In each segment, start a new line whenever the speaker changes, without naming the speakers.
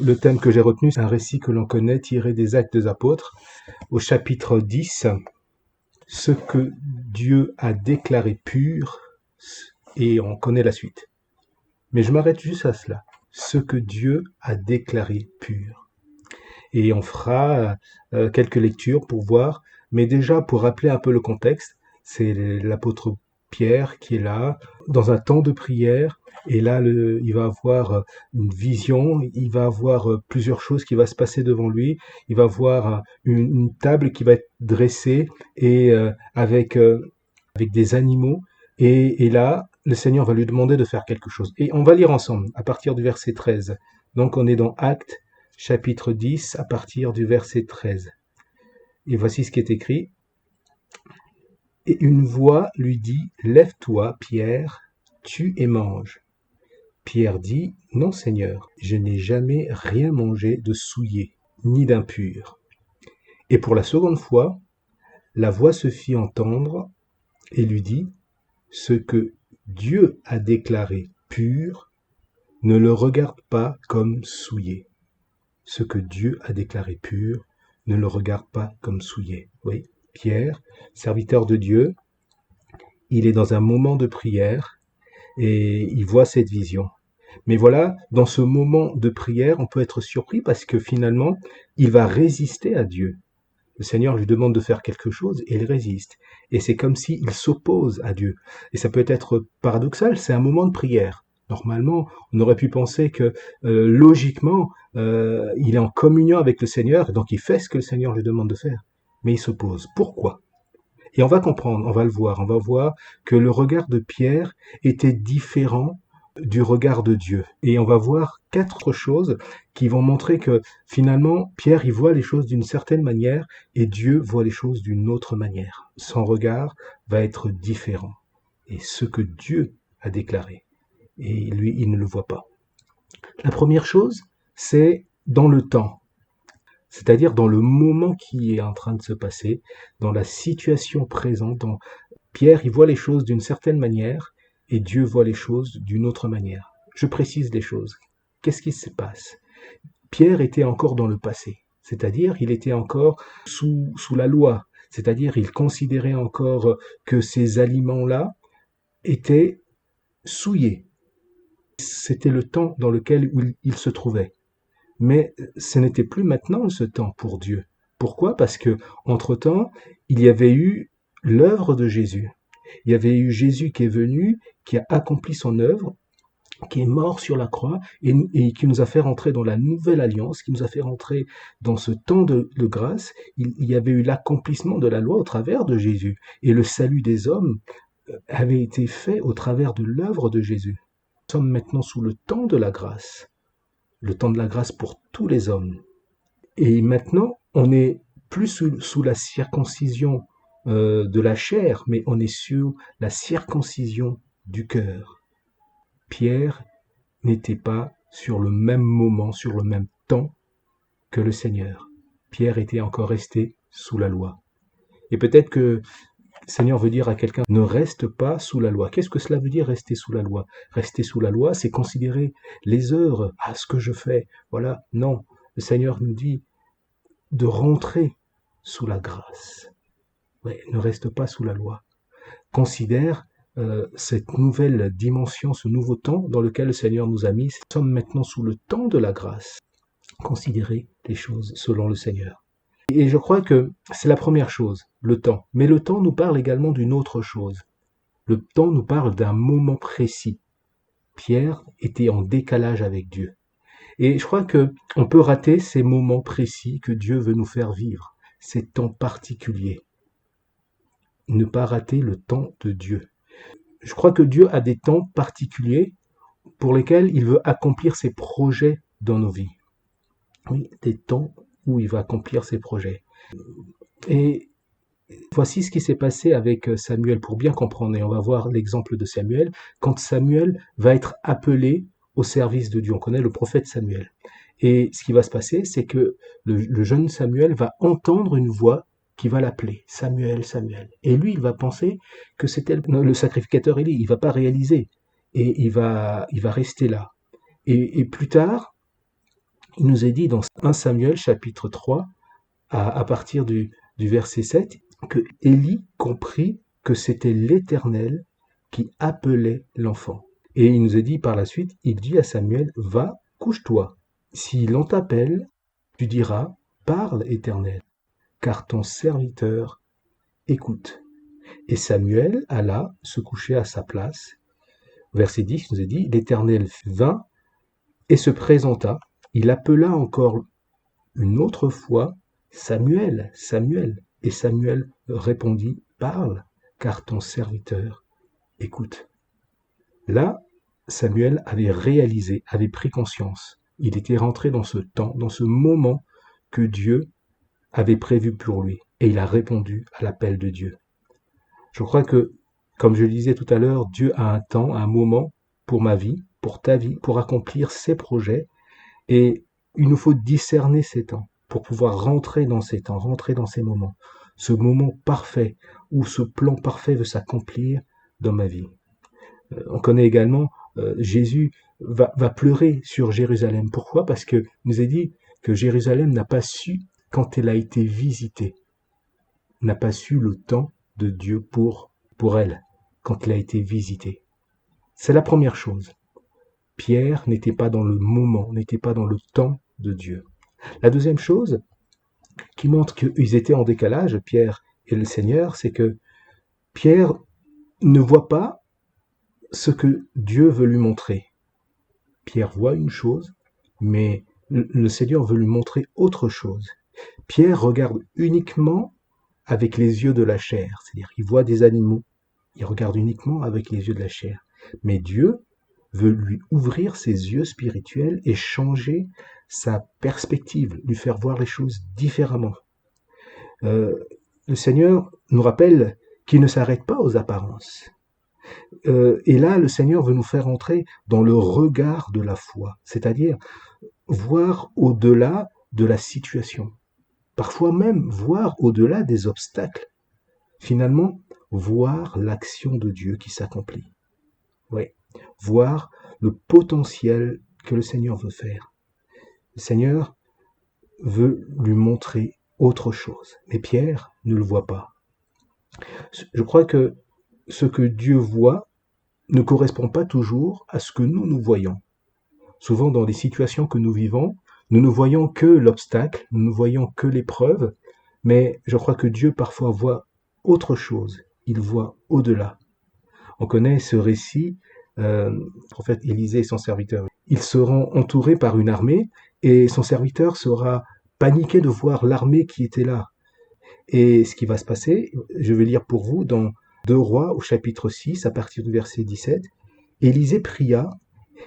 Le thème que j'ai retenu, c'est un récit que l'on connaît tiré des Actes des Apôtres, au chapitre 10, ce que Dieu a déclaré pur, et on connaît la suite. Mais je m'arrête juste à cela. Ce que Dieu a déclaré pur. Et on fera quelques lectures pour voir, mais déjà pour rappeler un peu le contexte, c'est l'apôtre Pierre qui est là, dans un temps de prière, et là il va avoir une vision, il va avoir plusieurs choses qui vont se passer devant lui, il va voir une table qui va être dressée, et avec des animaux, et là, le Seigneur va lui demander de faire quelque chose. Et on va lire ensemble, à partir du verset 13. Donc on est dans Actes, chapitre 10, à partir du verset 13. Et voici ce qui est écrit. Et une voix lui dit, « Lève-toi, Pierre, tue et mange. » Pierre dit, « Non, Seigneur, je n'ai jamais rien mangé de souillé, ni d'impur. » Et pour la seconde fois, la voix se fit entendre et lui dit, « Ce que Dieu a déclaré pur, ne le regarde pas comme souillé. » Ce que Dieu a déclaré pur, ne le regarde pas comme souillé. Oui, Pierre, serviteur de Dieu, il est dans un moment de prière et il voit cette vision. Mais voilà, dans ce moment de prière, on peut être surpris parce que finalement, il va résister à Dieu. Le Seigneur lui demande de faire quelque chose et il résiste. Et c'est comme s'il s'oppose à Dieu. Et ça peut être paradoxal, c'est un moment de prière. Normalement, on aurait pu penser que logiquement, il est en communion avec le Seigneur, et donc il fait ce que le Seigneur lui demande de faire. Mais il s'oppose. Pourquoi ? Et on va comprendre, on va voir que le regard de Pierre était différent du regard de Dieu. Et on va voir 4 choses qui vont montrer que finalement, Pierre, il voit les choses d'une certaine manière et Dieu voit les choses d'une autre manière. Son regard va être différent. Et ce que Dieu a déclaré, et lui, il ne le voit pas. La première chose, c'est dans le temps. C'est-à-dire dans le moment qui est en train de se passer, dans la situation présente. Pierre, il voit les choses d'une certaine manière et Dieu voit les choses d'une autre manière. Je précise les choses. Qu'est-ce qui se passe ? Pierre était encore dans le passé, c'est-à-dire il était encore sous la loi, c'est-à-dire il considérait encore que ces aliments-là étaient souillés. C'était le temps dans lequel il se trouvait. Mais ce n'était plus maintenant ce temps pour Dieu. Pourquoi ? Parce que, entre-temps, il y avait eu l'œuvre de Jésus. Il y avait eu Jésus qui est venu, qui a accompli son œuvre, qui est mort sur la croix et qui nous a fait rentrer dans la nouvelle alliance, qui nous a fait rentrer dans ce temps de grâce. Il y avait eu l'accomplissement de la loi au travers de Jésus. Et le salut des hommes avait été fait au travers de l'œuvre de Jésus. Nous sommes maintenant sous le temps de la grâce. Le temps de la grâce pour tous les hommes. Et maintenant, on n'est plus sous la circoncision de la chair, mais on est sur la circoncision du cœur. Pierre n'était pas sur le même moment, sur le même temps que le Seigneur. Pierre était encore resté sous la loi. Et peut-être que le Seigneur veut dire à quelqu'un, ne reste pas sous la loi. Qu'est-ce que cela veut dire, rester sous la loi ? Rester sous la loi, c'est considérer les œuvres, ce que je fais. Voilà, non. Le Seigneur nous dit de rentrer sous la grâce. Ouais, ne reste pas sous la loi. Considère cette nouvelle dimension, ce nouveau temps dans lequel le Seigneur nous a mis. Nous sommes maintenant sous le temps de la grâce. Considérez les choses selon le Seigneur. Et je crois que c'est la première chose, le temps. Mais le temps nous parle également d'une autre chose. Le temps nous parle d'un moment précis. Pierre était en décalage avec Dieu. Et je crois que on peut rater ces moments précis que Dieu veut nous faire vivre, ces temps particuliers. Ne pas rater le temps de Dieu. Je crois que Dieu a des temps particuliers pour lesquels il veut accomplir ses projets dans nos vies. Oui, des temps où il va accomplir ses projets. Et voici ce qui s'est passé avec Samuel, pour bien comprendre, et on va voir l'exemple de Samuel, quand Samuel va être appelé au service de Dieu. On connaît le prophète Samuel. Et ce qui va se passer, c'est que le jeune Samuel va entendre une voix qui va l'appeler, Samuel, Samuel. Et lui, il va penser que c'était le sacrificateur Élie. Il va pas réaliser. Et il va rester là. Et plus tard, Il nous est dit dans 1 Samuel chapitre 3, à partir du verset 7, que Élie comprit que c'était l'Éternel qui appelait l'enfant. Et il nous est dit par la suite, il dit à Samuel, va, couche-toi. Si l'on t'appelle, tu diras, parle Éternel, car ton serviteur écoute. Et Samuel alla se coucher à sa place. Verset 10 nous est dit, l'Éternel vint et se présenta. Il appela encore une autre fois, Samuel, Samuel. Et Samuel répondit, parle, car ton serviteur écoute. Là, Samuel avait réalisé, avait pris conscience. Il était rentré dans ce temps, dans ce moment que Dieu avait prévu pour lui. Et il a répondu à l'appel de Dieu. Je crois que, comme je le disais tout à l'heure, Dieu a un temps, un moment pour ma vie, pour ta vie, pour accomplir ses projets. Et il nous faut discerner ces temps pour pouvoir rentrer dans ces temps, rentrer dans ces moments. Ce moment parfait où ce plan parfait veut s'accomplir dans ma vie. On connaît également Jésus va pleurer sur Jérusalem. Pourquoi? Parce que nous est dit que Jérusalem n'a pas su quand elle a été visitée, n'a pas su le temps de Dieu pour elle, quand elle a été visitée. C'est la première chose. Pierre n'était pas dans le moment, n'était pas dans le temps de Dieu. La deuxième chose qui montre qu'ils étaient en décalage, Pierre et le Seigneur, c'est que Pierre ne voit pas ce que Dieu veut lui montrer. Pierre voit une chose, mais le Seigneur veut lui montrer autre chose. Pierre regarde uniquement avec les yeux de la chair, c'est-à-dire il voit des animaux, il regarde uniquement avec les yeux de la chair. Mais Dieu veut lui ouvrir ses yeux spirituels et changer sa perspective, lui faire voir les choses différemment. Le Seigneur nous rappelle qu'il ne s'arrête pas aux apparences. Et là, le Seigneur veut nous faire entrer dans le regard de la foi, c'est-à-dire voir au-delà de la situation, parfois même voir au-delà des obstacles, finalement, voir l'action de Dieu qui s'accomplit. Oui, voir le potentiel que le Seigneur veut faire. Le Seigneur veut lui montrer autre chose, mais Pierre ne le voit pas. Je crois que ce que Dieu voit ne correspond pas toujours à ce que nous voyons. Souvent, dans les situations que nous vivons, nous ne voyons que l'obstacle, nous ne voyons que l'épreuve, mais je crois que Dieu parfois voit autre chose, il voit au-delà. On connaît ce récit, le prophète Élisée et son serviteur. Ils seront entourés par une armée et son serviteur sera paniqué de voir l'armée qui était là. Et ce qui va se passer, je vais lire pour vous dans 2 Rois au chapitre 6 à partir du verset 17. Élisée pria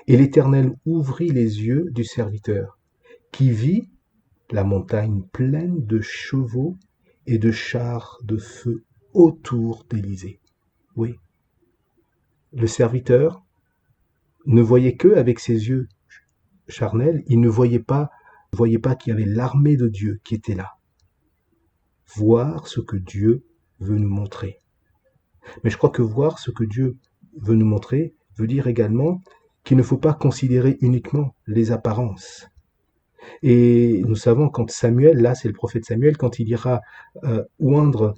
et l'Éternel ouvrit les yeux du serviteur qui vit la montagne pleine de chevaux et de chars de feu autour d'Élisée. Oui. Le serviteur ne voyait que avec ses yeux charnels, il ne voyait pas qu'il y avait l'armée de Dieu qui était là. Voir ce que Dieu veut nous montrer. Mais je crois que voir ce que Dieu veut nous montrer veut dire également qu'il ne faut pas considérer uniquement les apparences. Et nous savons quand Samuel, là c'est le prophète Samuel, quand il ira oindre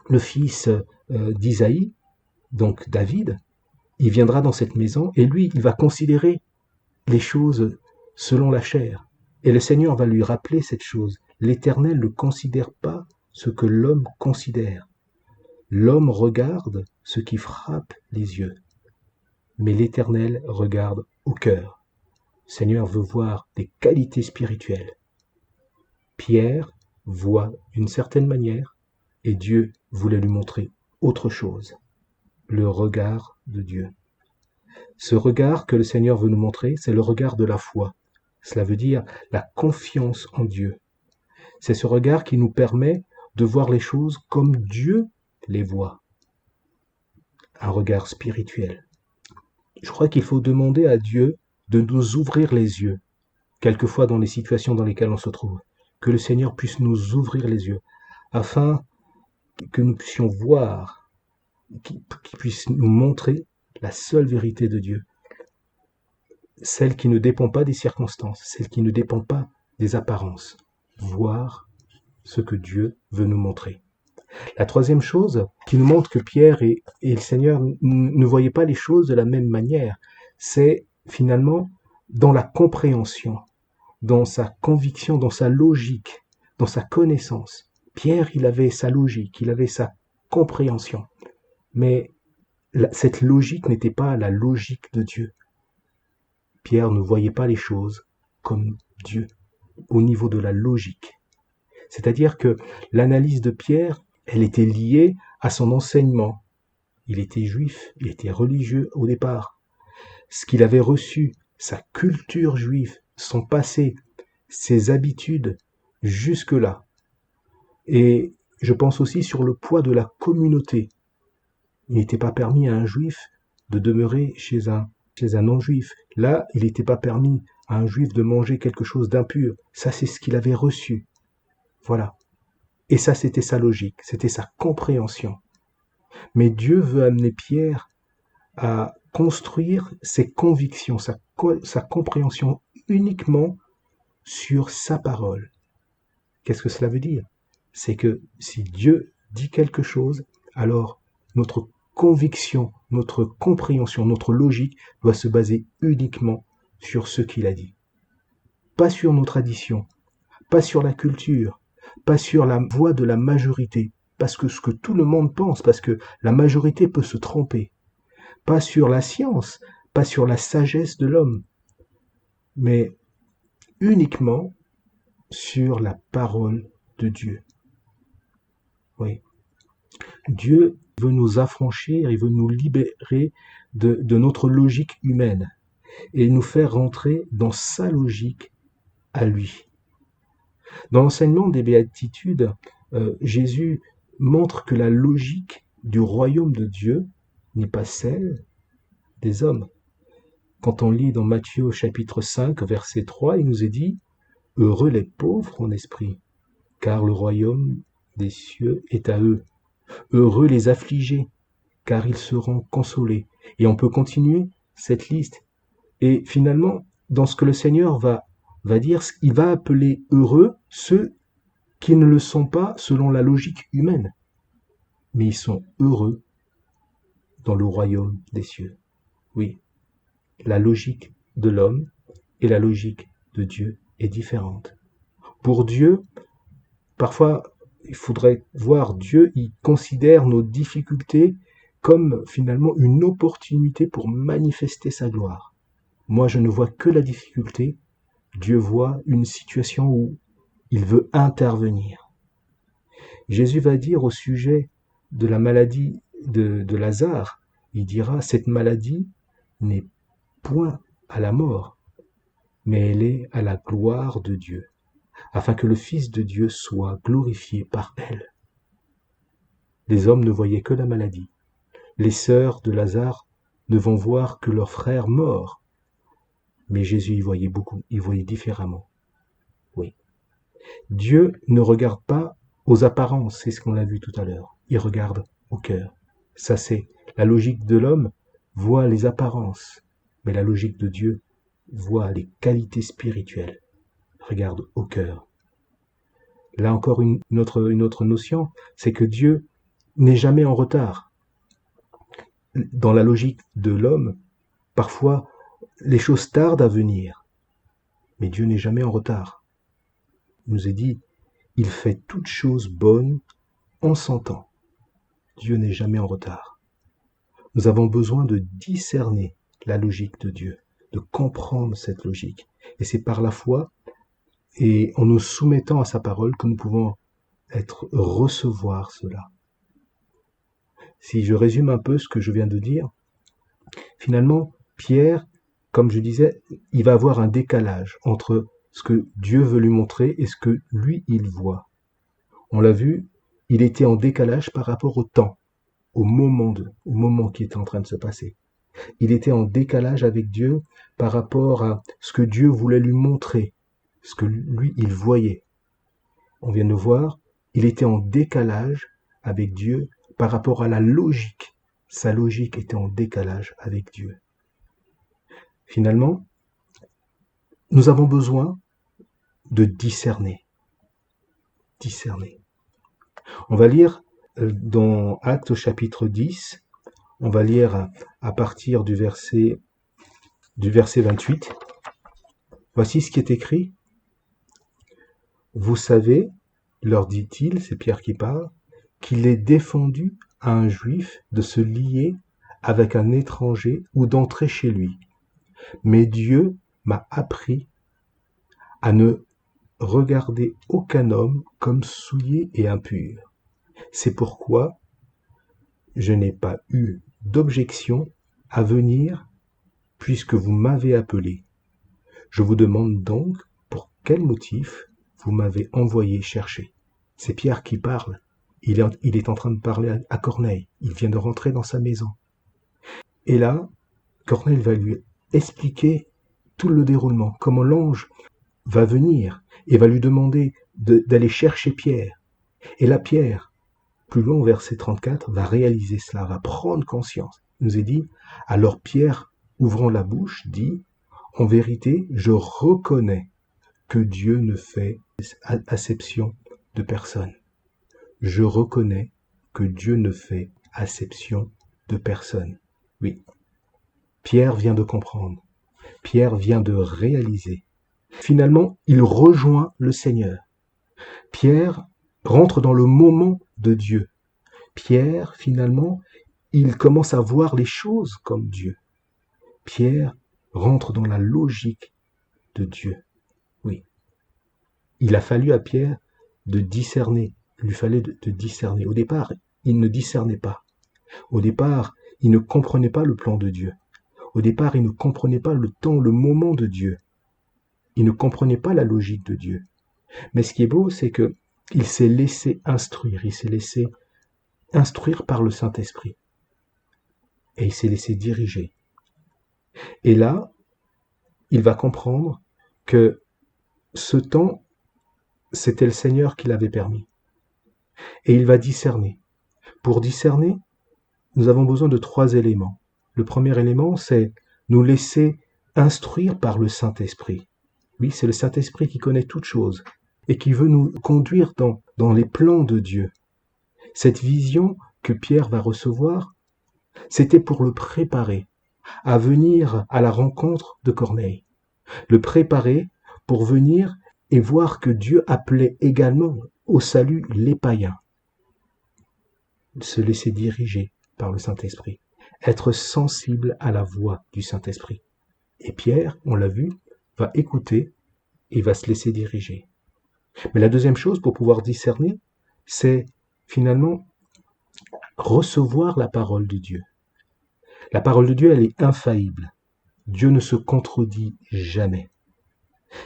le fils d'Isaïe, donc David, il viendra dans cette maison et lui, il va considérer les choses selon la chair. Et le Seigneur va lui rappeler cette chose. L'Éternel ne considère pas ce que l'homme considère. L'homme regarde ce qui frappe les yeux. Mais l'Éternel regarde au cœur. Le Seigneur veut voir des qualités spirituelles. Pierre voit d'une certaine manière et Dieu voulait lui montrer autre chose. Le regard de Dieu. Ce regard que le Seigneur veut nous montrer, c'est le regard de la foi. Cela veut dire la confiance en Dieu. C'est ce regard qui nous permet de voir les choses comme Dieu les voit. Un regard spirituel. Je crois qu'il faut demander à Dieu de nous ouvrir les yeux, quelquefois dans les situations dans lesquelles on se trouve, que le Seigneur puisse nous ouvrir les yeux, afin que nous puissions voir, qu'il puisse nous montrer la seule vérité de Dieu. celle qui ne dépend pas des circonstances, celle qui ne dépend pas des apparences. Voir ce que Dieu veut nous montrer. La troisième chose qui nous montre que Pierre et le Seigneur ne voyaient pas les choses de la même manière, c'est finalement dans la compréhension, dans sa conviction, dans sa logique, dans sa connaissance. Pierre, il avait sa logique, il avait sa compréhension. Mais cette logique n'était pas la logique de Dieu. Pierre ne voyait pas les choses comme Dieu, au niveau de la logique. C'est-à-dire que l'analyse de Pierre, elle était liée à son enseignement. Il était juif, il était religieux au départ. Ce qu'il avait reçu, sa culture juive, son passé, ses habitudes, jusque-là. Et je pense aussi sur le poids de la communauté. Il n'était pas permis à un juif de demeurer chez un non-juif. Là, il n'était pas permis à un juif de manger quelque chose d'impur. Ça, c'est ce qu'il avait reçu. Voilà. Et ça, c'était sa logique, c'était sa compréhension. Mais Dieu veut amener Pierre à construire ses convictions, sa compréhension uniquement sur sa parole. Qu'est-ce que cela veut dire? C'est que si Dieu dit quelque chose, alors notre conviction, notre compréhension, notre logique doit se baser uniquement sur ce qu'il a dit. Pas sur nos traditions, pas sur la culture, pas sur la voix de la majorité, parce que ce que tout le monde pense, parce que la majorité peut se tromper, pas sur la science, pas sur la sagesse de l'homme, mais uniquement sur la parole de Dieu. Oui. Dieu veut nous affranchir, il veut nous libérer de notre logique humaine et nous faire rentrer dans sa logique à lui. Dans l'enseignement des béatitudes, Jésus montre que la logique du royaume de Dieu n'est pas celle des hommes. Quand on lit dans Matthieu chapitre 5, verset 3, il nous est dit « Heureux les pauvres en esprit, car le royaume des cieux est à eux. Heureux les affligés, car ils seront consolés. » Et on peut continuer cette liste. Et finalement, dans ce que le Seigneur va dire, il va appeler heureux ceux qui ne le sont pas selon la logique humaine, mais ils sont heureux dans le royaume des cieux. Oui, la logique de l'homme et la logique de Dieu est différente. Pour Dieu, parfois, il faudrait voir Dieu, il considère nos difficultés comme finalement une opportunité pour manifester sa gloire. Moi, je ne vois que la difficulté. Dieu voit une situation où il veut intervenir. Jésus va dire au sujet de la maladie de Lazare, il dira, cette maladie n'est point à la mort, mais elle est à la gloire de Dieu, afin que le Fils de Dieu soit glorifié par elle. Les hommes ne voyaient que la maladie. Les sœurs de Lazare ne vont voir que leur frère mort. Mais Jésus y voyait beaucoup, il voyait différemment. Oui. Dieu ne regarde pas aux apparences, c'est ce qu'on a vu tout à l'heure. Il regarde au cœur. Ça, c'est la logique de l'homme voit les apparences, mais la logique de Dieu voit les qualités spirituelles. Regarde au cœur. Là encore, une autre notion, c'est que Dieu n'est jamais en retard. Dans la logique de l'homme, parfois, les choses tardent à venir, mais Dieu n'est jamais en retard. Il nous est dit, il fait toutes choses bonnes en son temps. Dieu n'est jamais en retard. Nous avons besoin de discerner la logique de Dieu, de comprendre cette logique. Et c'est par la foi et en nous soumettant à sa parole que nous pouvons recevoir cela. Si je résume un peu ce que je viens de dire, finalement, Pierre, comme je disais, il va avoir un décalage entre ce que Dieu veut lui montrer et ce que lui, il voit. On l'a vu, il était en décalage par rapport au temps, au moment qui était en train de se passer. Il était en décalage avec Dieu par rapport à ce que Dieu voulait lui montrer, ce que lui, il voyait. On vient de voir, il était en décalage avec Dieu par rapport à la logique. Sa logique était en décalage avec Dieu. Finalement, nous avons besoin de discerner. Discerner. On va lire dans Actes chapitre 10, on va lire à partir du verset 28. Voici ce qui est écrit. Vous savez, leur dit-il, c'est Pierre qui parle, qu'il est défendu à un juif de se lier avec un étranger ou d'entrer chez lui. Mais Dieu m'a appris à ne regarder aucun homme comme souillé et impur. C'est pourquoi je n'ai pas eu d'objection à venir puisque vous m'avez appelé. Je vous demande donc pour quel motif vous m'avez envoyé chercher. C'est Pierre qui parle. Il est en train de parler à Corneille. Il vient de rentrer dans sa maison. Et là, Corneille va lui expliquer tout le déroulement, comment l'ange va venir et va lui demander d'aller chercher Pierre. Et là, Pierre, plus loin au verset 34, va réaliser cela, va prendre conscience. Il nous est dit, alors Pierre, ouvrant la bouche, dit, en vérité, je reconnais que Dieu ne fait acception de personne. Je reconnais que Dieu ne fait acception de personne. Oui, Pierre vient de comprendre. Pierre vient de réaliser. Finalement, il rejoint le Seigneur. Pierre rentre dans le moment de Dieu. Pierre, finalement, il commence à voir les choses comme Dieu. Pierre rentre dans la logique de Dieu. Oui. Il a fallu à Pierre de discerner. Il lui fallait de discerner. Au départ, il ne discernait pas. Au départ, il ne comprenait pas le plan de Dieu. Au départ, il ne comprenait pas le temps, le moment de Dieu. Il ne comprenait pas la logique de Dieu. Mais ce qui est beau, c'est que il s'est laissé instruire. Il s'est laissé instruire par le Saint-Esprit. Et il s'est laissé diriger. Et là, il va comprendre que ce temps, c'était le Seigneur qui l'avait permis. Et il va discerner. Pour discerner, nous avons besoin de 3 éléments. Le premier élément, c'est nous laisser instruire par le Saint-Esprit. Oui, c'est le Saint-Esprit qui connaît toutes choses et qui veut nous conduire dans les plans de Dieu. Cette vision que Pierre va recevoir, c'était pour le préparer à venir à la rencontre de Corneille. Le préparer pour venir et voir que Dieu appelait également au salut les païens. Se laisser diriger par le Saint-Esprit. Être sensible à la voix du Saint-Esprit. Et Pierre, on l'a vu, va écouter et va se laisser diriger. Mais la deuxième chose pour pouvoir discerner, c'est finalement recevoir la parole de Dieu. La parole de Dieu, elle est infaillible. Dieu ne se contredit jamais.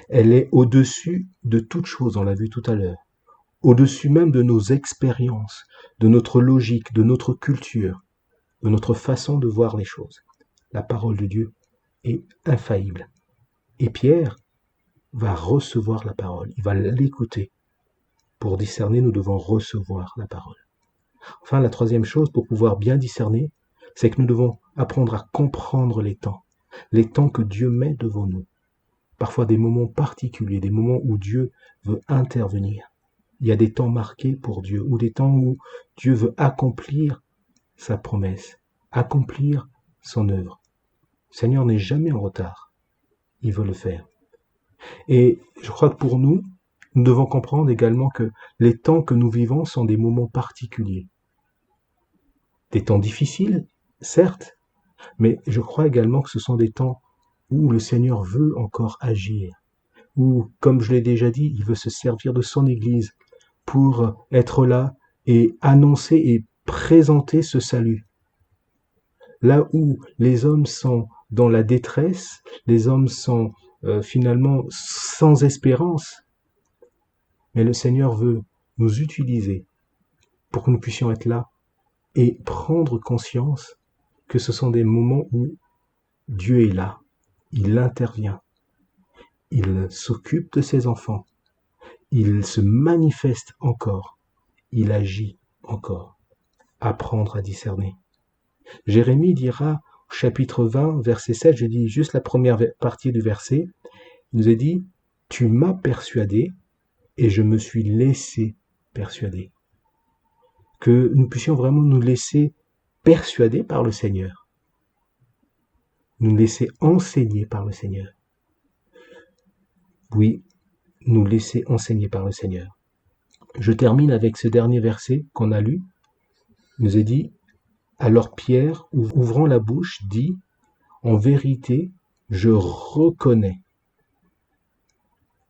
Elle est au-dessus de toute chose, on l'a vu tout à l'heure. Au-dessus même de nos expériences, de notre logique, de notre culture, de notre façon de voir les choses. La parole de Dieu est infaillible. Et Pierre va recevoir la parole, il va l'écouter. Pour discerner, nous devons recevoir la parole. Enfin, la troisième chose, pour pouvoir bien discerner, c'est que nous devons apprendre à comprendre les temps que Dieu met devant nous. Parfois des moments particuliers, des moments où Dieu veut intervenir. Il y a des temps marqués pour Dieu, ou des temps où Dieu veut accomplir sa promesse, accomplir son œuvre. Le Seigneur n'est jamais en retard. Il veut le faire. Et je crois que pour nous, nous devons comprendre également que les temps que nous vivons sont des moments particuliers. Des temps difficiles, certes, mais je crois également que ce sont des temps où le Seigneur veut encore agir, où, comme je l'ai déjà dit, il veut se servir de son Église pour être là et annoncer et présenter ce salut. Là où les hommes sont dans la détresse, les hommes sont finalement sans espérance, mais le Seigneur veut nous utiliser pour que nous puissions être là et prendre conscience que ce sont des moments où Dieu est là, il intervient, il s'occupe de ses enfants, il se manifeste encore, il agit encore. Apprendre à discerner. Jérémie dira au chapitre 20, verset 7, je dis juste la première partie du verset, Il nous a dit, tu m'as persuadé et je me suis laissé persuader. Que nous puissions vraiment nous laisser persuader par le Seigneur. Nous laisser enseigner par le Seigneur. Oui, nous laisser enseigner par le Seigneur. Je termine avec ce dernier verset qu'on a lu. Il nous est dit, alors Pierre, ouvrant la bouche, dit, en vérité, je reconnais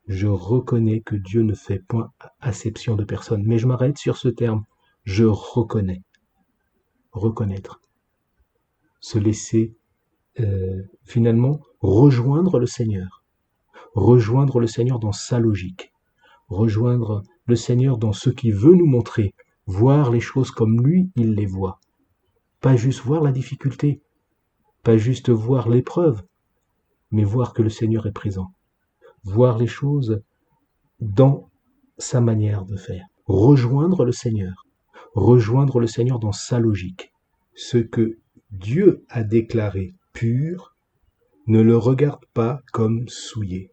que Dieu ne fait point acception de personne. Mais je m'arrête sur ce terme, je reconnais. Reconnaître. Se laisser finalement rejoindre le Seigneur. Rejoindre le Seigneur dans sa logique. Rejoindre le Seigneur dans ce qu'il veut nous montrer. Voir les choses comme lui, il les voit. Pas juste voir la difficulté. Pas juste voir l'épreuve. Mais voir que le Seigneur est présent. Voir les choses dans sa manière de faire. Rejoindre le Seigneur. Rejoindre le Seigneur dans sa logique. Ce que Dieu a déclaré pur, ne le regarde pas comme souillé.